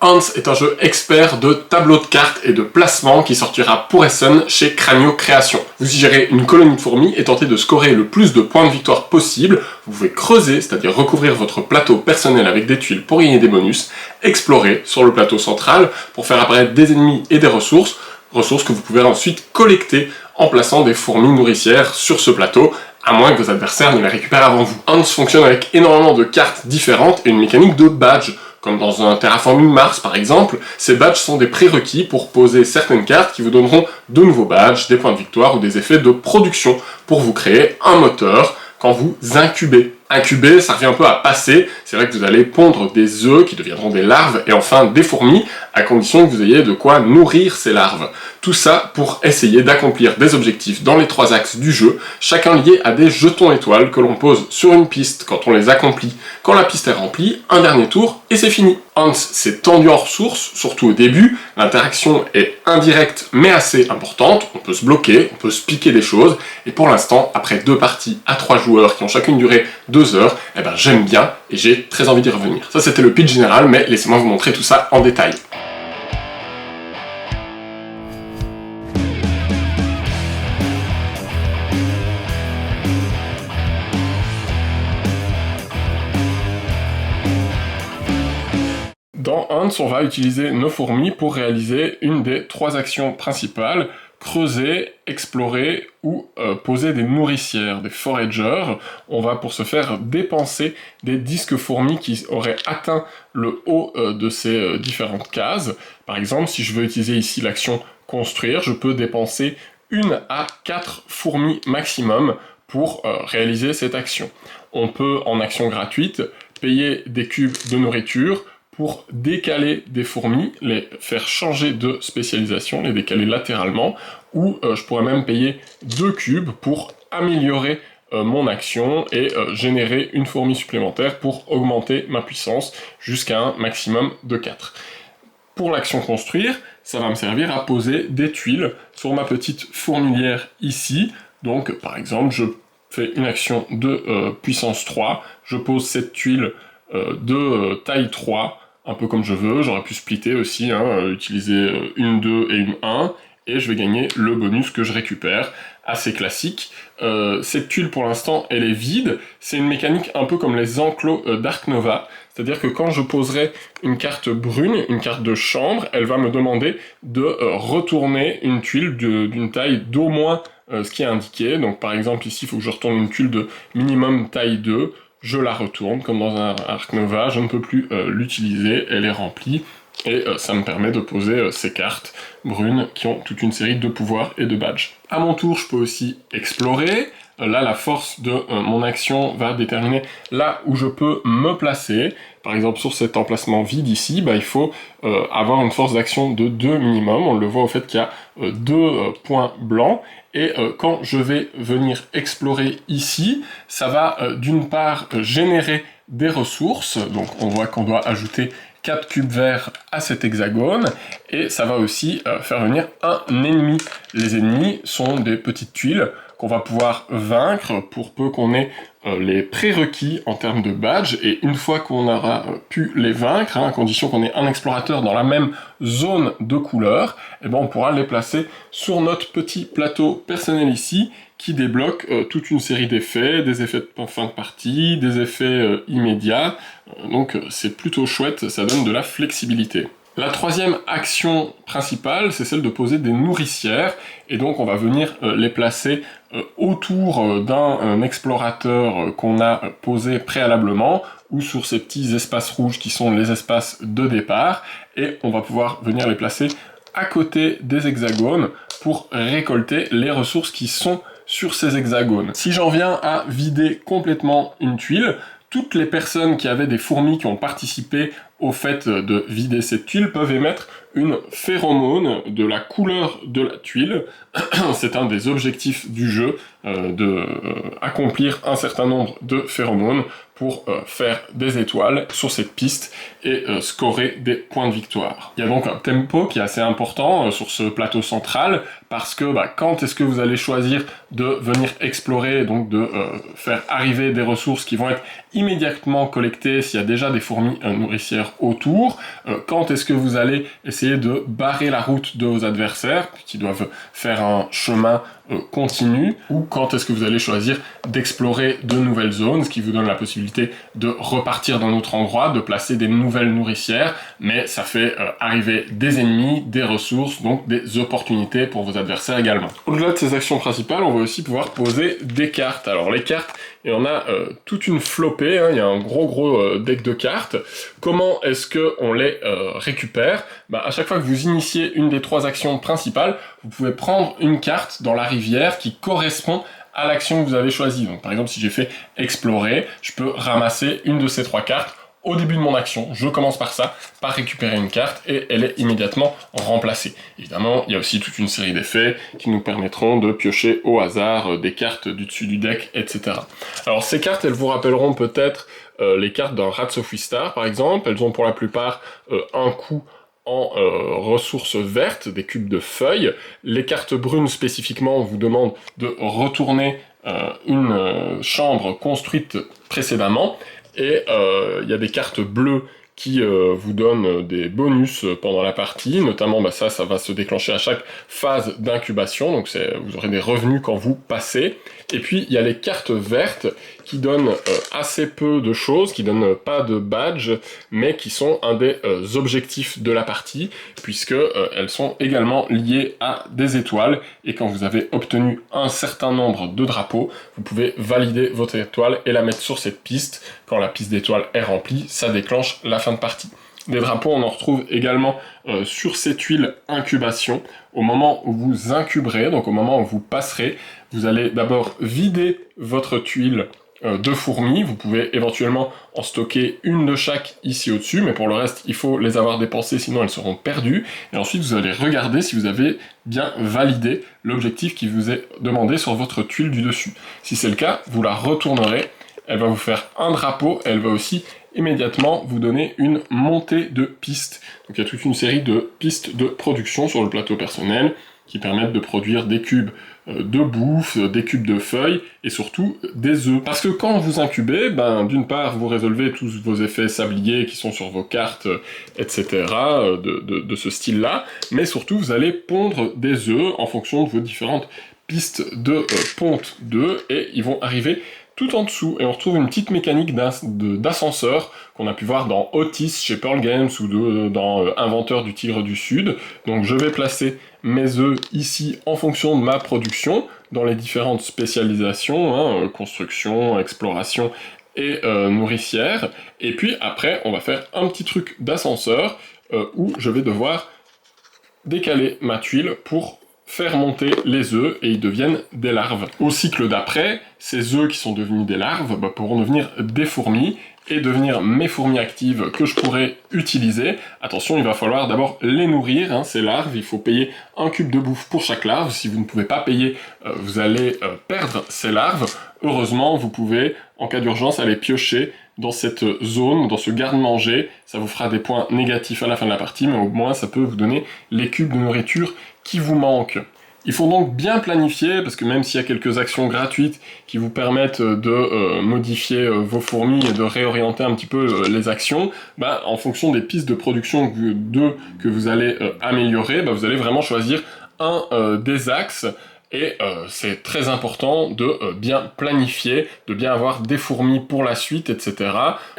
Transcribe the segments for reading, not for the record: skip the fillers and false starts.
Hans est un jeu expert de tableaux de cartes et de placement qui sortira pour Essen chez Cranio Création. Vous y gérez une colonie de fourmis et tentez de scorer le plus de points de victoire possible. Vous pouvez creuser, c'est-à-dire recouvrir votre plateau personnel avec des tuiles pour gagner des bonus, explorer sur le plateau central pour faire apparaître des ennemis et des ressources que vous pouvez ensuite collecter en plaçant des fourmis nourricières sur ce plateau, à moins que vos adversaires ne les récupèrent avant vous. Hans fonctionne avec énormément de cartes différentes et une mécanique de badge. Comme dans un Terraforming Mars par exemple, ces badges sont des prérequis pour poser certaines cartes qui vous donneront de nouveaux badges, des points de victoire ou des effets de production pour vous créer un moteur quand vous incubez. Incuber, ça revient un peu à passer, c'est vrai que vous allez pondre des œufs qui deviendront des larves et enfin des fourmis, à condition que vous ayez de quoi nourrir ces larves. Tout ça pour essayer d'accomplir des objectifs dans les 3 axes du jeu, chacun lié à des jetons étoiles que l'on pose sur une piste quand on les accomplit. Quand la piste est remplie, un dernier tour et c'est fini. Hans s'est tendu en ressources, surtout au début, l'interaction est indirecte mais assez importante, on peut se bloquer, on peut se piquer des choses, et pour l'instant, après 2 parties à 3 joueurs qui ont chacune duré 2 heures, eh ben j'aime bien et j'ai très envie d'y revenir. Ça c'était le pitch général, mais laissez-moi vous montrer tout ça en détail. Dans Hans, on va utiliser nos fourmis pour réaliser une des 3 actions principales: creuser, explorer ou poser des nourricières, des foragers. On va pour ce faire dépenser des disques fourmis qui auraient atteint le haut de ces différentes cases. Par exemple, si je veux utiliser ici l'action construire, je peux dépenser 1 à 4 fourmis maximum pour réaliser cette action. On peut, en action gratuite, payer des cubes de nourriture pour décaler des fourmis, les faire changer de spécialisation, les décaler latéralement, ou je pourrais même payer 2 cubes pour améliorer mon action et générer une fourmi supplémentaire pour augmenter ma puissance jusqu'à un maximum de 4. Pour l'action construire, ça va me servir à poser des tuiles sur ma petite fourmilière ici. Donc par exemple, je fais une action de puissance 3, je pose cette tuile de taille 3, un peu comme je veux, j'aurais pu splitter aussi, utiliser une 2 et une 1, et je vais gagner le bonus que je récupère, assez classique. Cette tuile pour l'instant elle est vide, c'est une mécanique un peu comme les enclos d'Ark Nova, c'est-à-dire que quand je poserai une carte brune, une carte de chambre, elle va me demander de retourner une tuile d'une taille d'au moins ce qui est indiqué. Donc par exemple ici il faut que je retourne une tuile de minimum taille 2, je la retourne, comme dans un Ark Nova, je ne peux plus l'utiliser, elle est remplie, et ça me permet de poser ces cartes brunes qui ont toute une série de pouvoirs et de badges. À mon tour, je peux aussi explorer. Là, la force de mon action va déterminer là où je peux me placer. Par exemple, sur cet emplacement vide ici, il faut avoir une force d'action de 2 minimum. On le voit au fait qu'il y a 2 points blancs. Et quand je vais venir explorer ici, ça va d'une part générer des ressources. Donc on voit qu'on doit ajouter 4 cubes verts à cet hexagone, et ça va aussi faire venir un ennemi. Les ennemis sont des petites tuiles qu'on va pouvoir vaincre pour peu qu'on ait les prérequis en termes de badge, et une fois qu'on aura pu les vaincre, à condition qu'on ait un explorateur dans la même zone de couleur, on pourra les placer sur notre petit plateau personnel ici, qui débloque toute une série d'effets, des effets de fin de partie, des effets immédiats, donc c'est plutôt chouette, ça donne de la flexibilité. La 3e action principale, c'est celle de poser des nourricières, et donc on va venir les placer autour d'un explorateur qu'on a posé préalablement, ou sur ces petits espaces rouges qui sont les espaces de départ, et on va pouvoir venir les placer à côté des hexagones pour récolter les ressources qui sont sur ces hexagones. Si j'en viens à vider complètement une tuile, toutes les personnes qui avaient des fourmis qui ont participé au fait de vider cette tuile peuvent émettre une phéromone de la couleur de la tuile. C'est un des objectifs du jeu, accomplir un certain nombre de phéromones pour faire des étoiles sur cette piste et scorer des points de victoire. Il y a donc un tempo qui est assez important sur ce plateau central parce que quand est-ce que vous allez choisir de venir explorer, donc de faire arriver des ressources qui vont être immédiatement collectées s'il y a déjà des fourmis nourricières autour, quand est-ce que vous allez essayer de barrer la route de vos adversaires qui doivent faire un chemin continu, ou quand est-ce que vous allez choisir d'explorer de nouvelles zones, ce qui vous donne la possibilité de repartir d'un autre endroit, de placer des nouvelles nourricières, mais ça fait arriver des ennemis, des ressources, donc des opportunités pour vos adversaires également. Au-delà de ces actions principales, on va aussi pouvoir poser des cartes. Alors les cartes, il y en a toute une flopée, il y a un gros deck de cartes. Comment est-ce qu'on les récupère ? À chaque fois que vous initiez une des 3 actions principales, vous pouvez prendre une carte dans la rivière qui correspond à l'action que vous avez choisie. Donc par exemple, si j'ai fait explorer, je peux ramasser une de ces 3 cartes au début de mon action. Je commence par ça, par récupérer une carte, et elle est immédiatement remplacée. Évidemment, il y a aussi toute une série d'effets qui nous permettront de piocher au hasard des cartes du dessus du deck, etc. Alors ces cartes, elles vous rappelleront peut-être les cartes d'un Rats of Wistar, par exemple. Elles ont pour la plupart un coût en ressources vertes, des cubes de feuilles. Les cartes brunes spécifiquement vous demandent de retourner une chambre construite précédemment, et il y a des cartes bleues qui vous donnent des bonus pendant la partie, notamment ça va se déclencher à chaque phase d'incubation, donc vous aurez des revenus quand vous passez. Et puis il y a les cartes vertes qui donnent assez peu de choses, qui donnent pas de badge, mais qui sont un des objectifs de la partie, puisque elles sont également liées à des étoiles, et quand vous avez obtenu un certain nombre de drapeaux, vous pouvez valider votre étoile et la mettre sur cette piste. Quand la piste d'étoiles est remplie, ça déclenche la fin de partie. Des drapeaux, on en retrouve également sur cette tuile incubation. Au moment où vous incuberez, donc au moment où vous passerez, vous allez d'abord vider votre tuile de fourmis. Vous pouvez éventuellement en stocker une de chaque ici au-dessus, mais pour le reste, il faut les avoir dépensées, sinon elles seront perdues. Et ensuite, vous allez regarder si vous avez bien validé l'objectif qui vous est demandé sur votre tuile du dessus. Si c'est le cas, vous la retournerez. Elle va vous faire un drapeau, elle va aussi immédiatement vous donner une montée de pistes. Donc il y a toute une série de pistes de production sur le plateau personnel qui permettent de produire des cubes de bouffe, des cubes de feuilles et surtout des œufs. Parce que quand vous incubez, d'une part vous résolvez tous vos effets sabliers qui sont sur vos cartes, etc. de ce style-là, mais surtout vous allez pondre des œufs en fonction de vos différentes pistes de ponte d'œufs, et ils vont arriver tout en dessous, et on retrouve une petite mécanique d'ascenseur qu'on a pu voir dans Otis chez Pearl Games ou dans Inventeur du Tigre du Sud. Donc je vais placer mes œufs ici en fonction de ma production, dans les différentes spécialisations, construction, exploration et nourricière. Et puis après, on va faire un petit truc d'ascenseur où je vais devoir décaler ma tuile pour faire monter les œufs, et ils deviennent des larves. Au cycle d'après, ces œufs qui sont devenus des larves pourront devenir des fourmis, et devenir mes fourmis actives que je pourrais utiliser. Attention, il va falloir d'abord les nourrir, ces larves, il faut payer un cube de bouffe pour chaque larve. Si vous ne pouvez pas payer, vous allez perdre ces larves. Heureusement, vous pouvez, en cas d'urgence, aller piocher dans cette zone, dans ce garde-manger. Ça vous fera des points négatifs à la fin de la partie, mais au moins ça peut vous donner les cubes de nourriture qui vous manquent. Il faut donc bien planifier, parce que même s'il y a quelques actions gratuites qui vous permettent de modifier vos fourmis et de réorienter un petit peu les actions, en fonction des pistes de production que vous allez améliorer, vous allez vraiment choisir un des axes. Et c'est très important de bien planifier, de bien avoir des fourmis pour la suite, etc.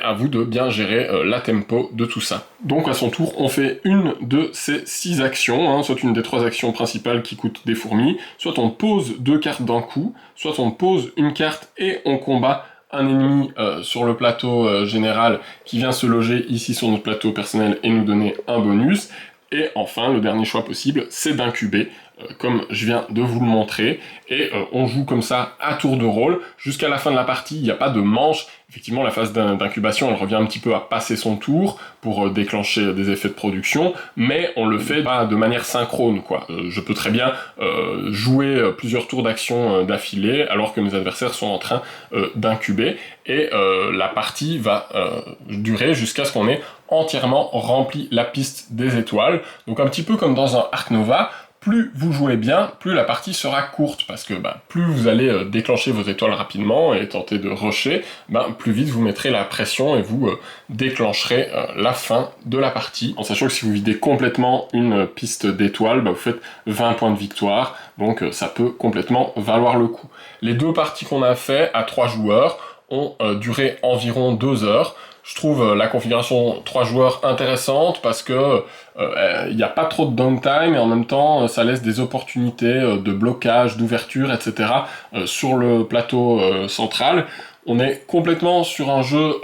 À vous de bien gérer la tempo de tout ça. Donc à son tour, on fait une de ces 6 actions, soit une des 3 actions principales qui coûtent des fourmis, soit on pose 2 cartes d'un coup, soit on pose une carte et on combat un ennemi sur le plateau général qui vient se loger ici sur notre plateau personnel et nous donner un bonus. Et enfin, le dernier choix possible, c'est d'incuber comme je viens de vous le montrer, et on joue comme ça à tour de rôle jusqu'à la fin de la partie. Il n'y a pas de manche. Effectivement, la phase d'incubation, elle revient un petit peu à passer son tour pour déclencher des effets de production, mais on le fait pas de manière synchrone, quoi. Je peux très bien jouer plusieurs tours d'action d'affilée alors que mes adversaires sont en train d'incuber, et la partie va durer jusqu'à ce qu'on ait entièrement rempli la piste des étoiles. Donc un petit peu comme dans un Ark Nova, plus vous jouez bien, plus la partie sera courte, parce que plus vous allez déclencher vos étoiles rapidement et tenter de rusher, plus vite vous mettrez la pression et vous déclencherez la fin de la partie. En sachant que si vous videz complètement une piste d'étoiles, vous faites 20 points de victoire, donc ça peut complètement valoir le coup. Les 2 parties qu'on a fait à 3 joueurs ont duré environ 2 heures. Je trouve la configuration 3 joueurs intéressante parce que il n'y a pas trop de downtime, et en même temps ça laisse des opportunités de blocage, d'ouverture, etc. Sur le plateau central. On est complètement sur un jeu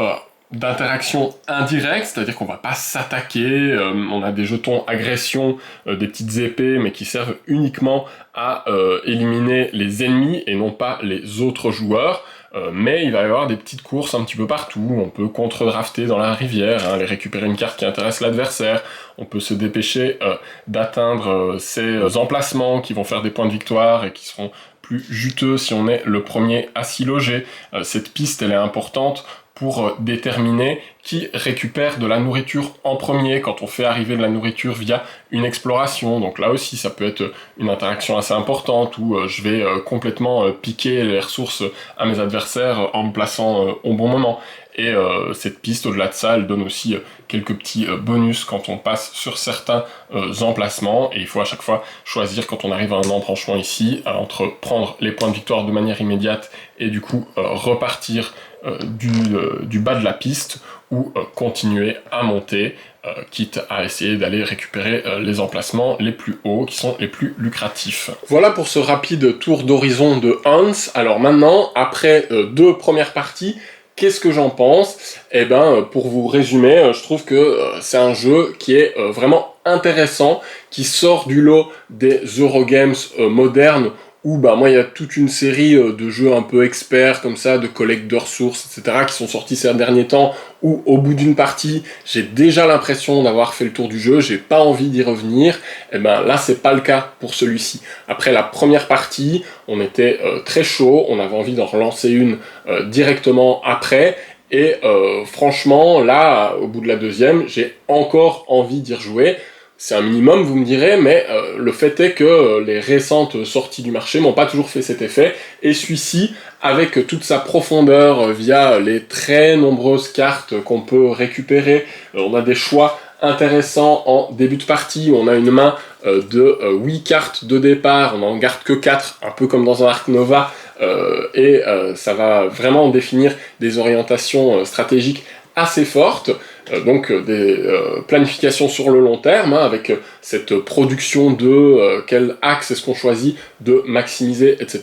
d'interaction indirecte, c'est-à-dire qu'on va pas s'attaquer, on a des jetons agression, des petites épées, mais qui servent uniquement à éliminer les ennemis et non pas les autres joueurs. Mais il va y avoir des petites courses un petit peu partout. On peut contre-drafter dans la rivière, aller récupérer une carte qui intéresse l'adversaire. On peut se dépêcher d'atteindre ces emplacements qui vont faire des points de victoire et qui seront plus juteux si on est le premier à s'y loger. Cette piste, elle est importante pour déterminer qui récupère de la nourriture en premier quand on fait arriver de la nourriture via une exploration. Donc là aussi, ça peut être une interaction assez importante où je vais complètement piquer les ressources à mes adversaires en me plaçant au bon moment. Et cette piste, au-delà de ça, elle donne aussi quelques petits bonus quand on passe sur certains emplacements. Et il faut à chaque fois choisir, quand on arrive à un embranchement ici, entre prendre les points de victoire de manière immédiate et du coup repartir du bas de la piste, ou continuer à monter, quitte à essayer d'aller récupérer les emplacements les plus hauts, qui sont les plus lucratifs. Voilà pour ce rapide tour d'horizon de Hans. Alors maintenant, après 2 premières parties, qu'est-ce que j'en pense? Eh ben, pour vous résumer, je trouve que c'est un jeu qui est vraiment intéressant, qui sort du lot des Eurogames modernes, où moi il y a toute une série de jeux un peu experts comme ça, de collecte de ressources, etc., qui sont sortis ces derniers temps, où au bout d'une partie, j'ai déjà l'impression d'avoir fait le tour du jeu, j'ai pas envie d'y revenir. Et ben là c'est pas le cas pour celui-ci. Après la première partie, on était très chaud, on avait envie d'en relancer une directement après, et franchement là, au bout de la deuxième, j'ai encore envie d'y rejouer. C'est un minimum, vous me direz, mais le fait est que les récentes sorties du marché m'ont pas toujours fait cet effet, et celui-ci, avec toute sa profondeur via les très nombreuses cartes qu'on peut récupérer, on a des choix intéressants en début de partie, où on a une main de 8 cartes de départ, on n'en garde que 4, un peu comme dans un Ark Nova, et ça va vraiment définir des orientations stratégiques assez fortes. Donc des planifications sur le long terme, avec cette production de quel axe est-ce qu'on choisit de maximiser, etc.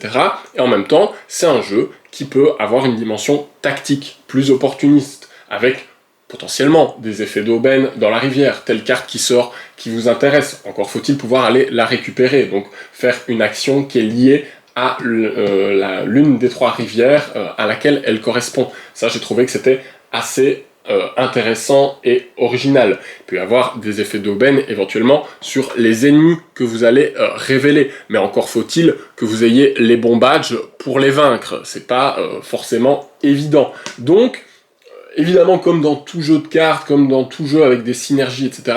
Et en même temps, c'est un jeu qui peut avoir une dimension tactique, plus opportuniste, avec potentiellement des effets d'aubaine dans la rivière, telle carte qui sort, qui vous intéresse, encore faut-il pouvoir aller la récupérer, donc faire une action qui est liée à l'une des 3 rivières à laquelle elle correspond. Ça, j'ai trouvé que c'était assez intéressant et original. Il peut y avoir des effets d'aubaine éventuellement sur les ennemis que vous allez révéler, mais encore faut-il que vous ayez les bons badges pour les vaincre. C'est pas forcément évident. Donc, évidemment, comme dans tout jeu de cartes, comme dans tout jeu avec des synergies, etc.,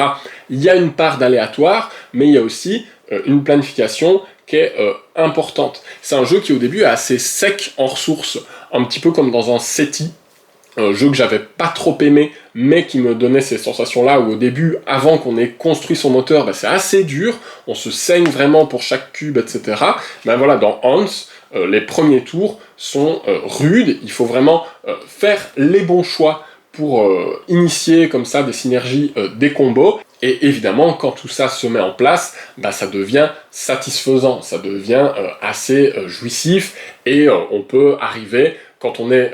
il y a une part d'aléatoire, mais il y a aussi une planification qui est importante. C'est un jeu qui au début est assez sec en ressources, un petit peu comme dans un SETI, un jeu que j'avais pas trop aimé, mais qui me donnait ces sensations-là, où au début, avant qu'on ait construit son moteur, c'est assez dur, on se saigne vraiment pour chaque cube, etc. Voilà, dans Hans, les premiers tours sont rudes, il faut vraiment faire les bons choix pour initier comme ça des synergies, des combos, et évidemment, quand tout ça se met en place, ça devient satisfaisant, ça devient assez jouissif, et on peut arriver quand on est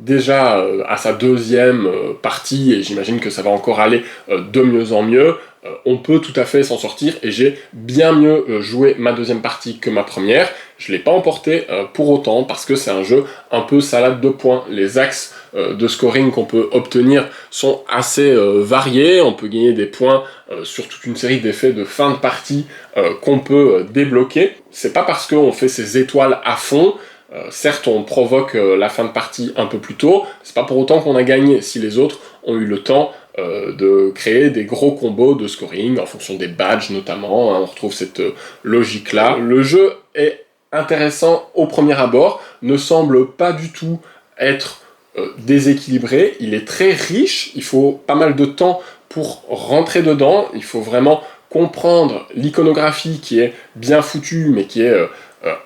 déjà à sa deuxième partie, et j'imagine que ça va encore aller de mieux en mieux, on peut tout à fait s'en sortir, et j'ai bien mieux joué ma deuxième partie que ma première. Je ne l'ai pas emporté pour autant, parce que c'est un jeu un peu salade de points. Les axes de scoring qu'on peut obtenir sont assez variés, on peut gagner des points sur toute une série d'effets de fin de partie qu'on peut débloquer. C'est pas parce qu'on fait ces étoiles à fond, certes on provoque la fin de partie un peu plus tôt, c'est pas pour autant qu'on a gagné, si les autres ont eu le temps de créer des gros combos de scoring, en fonction des badges notamment, hein, on retrouve cette logique-là. Le jeu est intéressant au premier abord, ne semble pas du tout être déséquilibré, il est très riche, il faut pas mal de temps pour rentrer dedans, il faut vraiment comprendre l'iconographie qui est bien foutue, mais qui est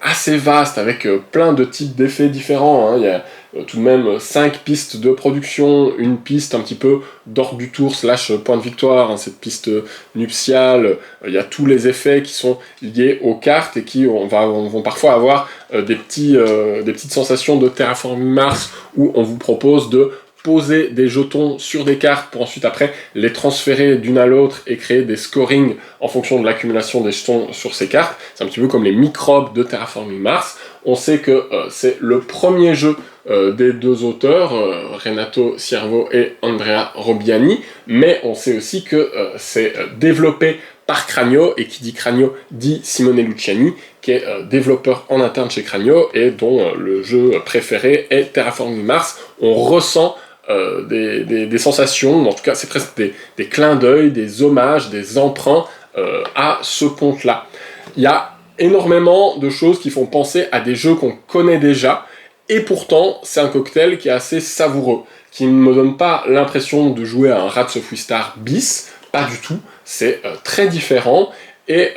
assez vaste, avec plein de types d'effets différents, hein. Il y a tout de même 5 pistes de production, une piste un petit peu d'ordre du tour / point de victoire, hein, cette piste nuptiale, il y a tous les effets qui sont liés aux cartes et qui vont parfois avoir des petites sensations de Terraforming Mars, où on vous propose de poser des jetons sur des cartes pour ensuite après les transférer d'une à l'autre et créer des scorings en fonction de l'accumulation des jetons sur ces cartes. C'est un petit peu comme les microbes de Terraforming Mars. On sait que c'est le premier jeu des deux auteurs, Renato Ciervo et Andrea Robbiani, mais on sait aussi que c'est développé par Cranio, et qui dit Cranio dit Simone Luciani, qui est développeur en interne chez Cranio, et dont le jeu préféré est Terraforming Mars. On ressent des sensations, en tout cas c'est presque des clins d'œil, des hommages, des emprunts à ce compte-là. Il y a énormément de choses qui font penser à des jeux qu'on connaît déjà, et pourtant c'est un cocktail qui est assez savoureux, qui ne me donne pas l'impression de jouer à un Rats of Wistar bis, pas du tout, c'est très différent, et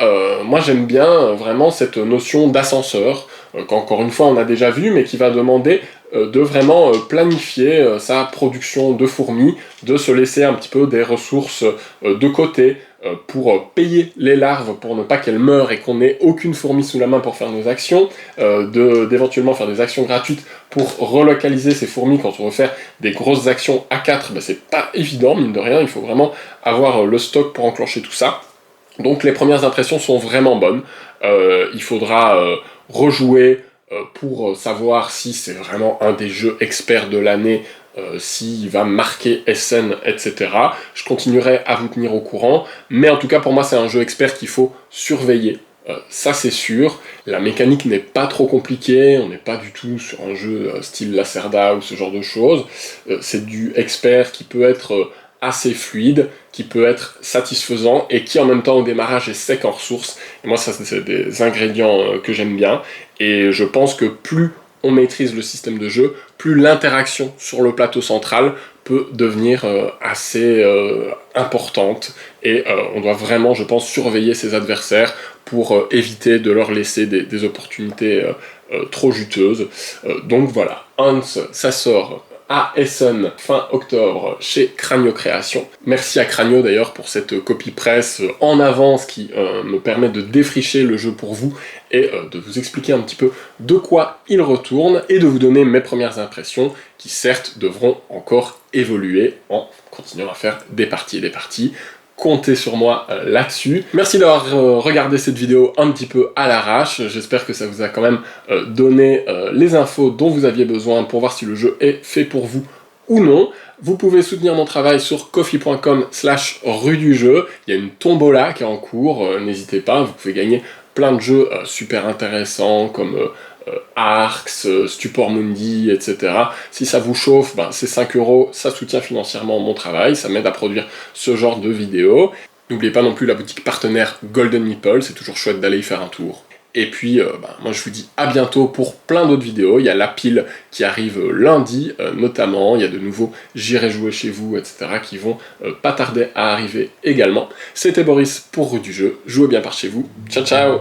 moi j'aime bien vraiment cette notion d'ascenseur, qu'encore une fois on a déjà vu, mais qui va demander de vraiment planifier sa production de fourmis, de se laisser un petit peu des ressources de côté pour payer les larves pour ne pas qu'elles meurent et qu'on n'ait aucune fourmi sous la main pour faire nos actions, d'éventuellement faire des actions gratuites pour relocaliser ces fourmis quand on veut faire des grosses actions à 4, ben c'est pas évident, mine de rien, il faut vraiment avoir le stock pour enclencher tout ça. Donc les premières impressions sont vraiment bonnes, il faudra rejouer pour savoir si c'est vraiment un des jeux experts de l'année, s'il va marquer Essen, etc. Je continuerai à vous tenir au courant, mais en tout cas pour moi c'est un jeu expert qu'il faut surveiller. Ça c'est sûr, la mécanique n'est pas trop compliquée, on n'est pas du tout sur un jeu style Lacerda ou ce genre de choses, c'est du expert qui peut être assez fluide, qui peut être satisfaisant et qui en même temps au démarrage est sec en ressources. Et moi ça c'est des ingrédients que j'aime bien, et je pense que plus on maîtrise le système de jeu, plus l'interaction sur le plateau central peut devenir assez importante, et on doit vraiment, je pense, surveiller ses adversaires pour éviter de leur laisser des opportunités trop juteuses. Donc voilà, Hans, ça sort à Essen fin octobre chez Cranio Création. Merci à Cranio d'ailleurs pour cette copie presse en avance qui me permet de défricher le jeu pour vous et de vous expliquer un petit peu de quoi il retourne et de vous donner mes premières impressions qui certes devront encore évoluer en continuant à faire des parties et des parties. Comptez sur moi là-dessus. Merci d'avoir regardé cette vidéo un petit peu à l'arrache. J'espère que ça vous a quand même donné les infos dont vous aviez besoin pour voir si le jeu est fait pour vous ou non. Vous pouvez soutenir mon travail sur ko-fi.com/rue du jeu. Il y a une tombola qui est en cours, n'hésitez pas, vous pouvez gagner plein de jeux super intéressants comme Arx, Stupor Mundi, etc. Si ça vous chauffe, ben, c'est 5 €, ça soutient financièrement mon travail, ça m'aide à produire ce genre de vidéos. N'oubliez pas non plus la boutique partenaire Golden Meeple, c'est toujours chouette d'aller y faire un tour. Et puis, moi je vous dis à bientôt pour plein d'autres vidéos. Il y a la pile qui arrive lundi, notamment. Il y a de nouveaux J'irai jouer chez vous, etc. qui vont pas tarder à arriver également. C'était Boris pour Rue du Jeu. Jouez bien par chez vous. Ciao, ciao!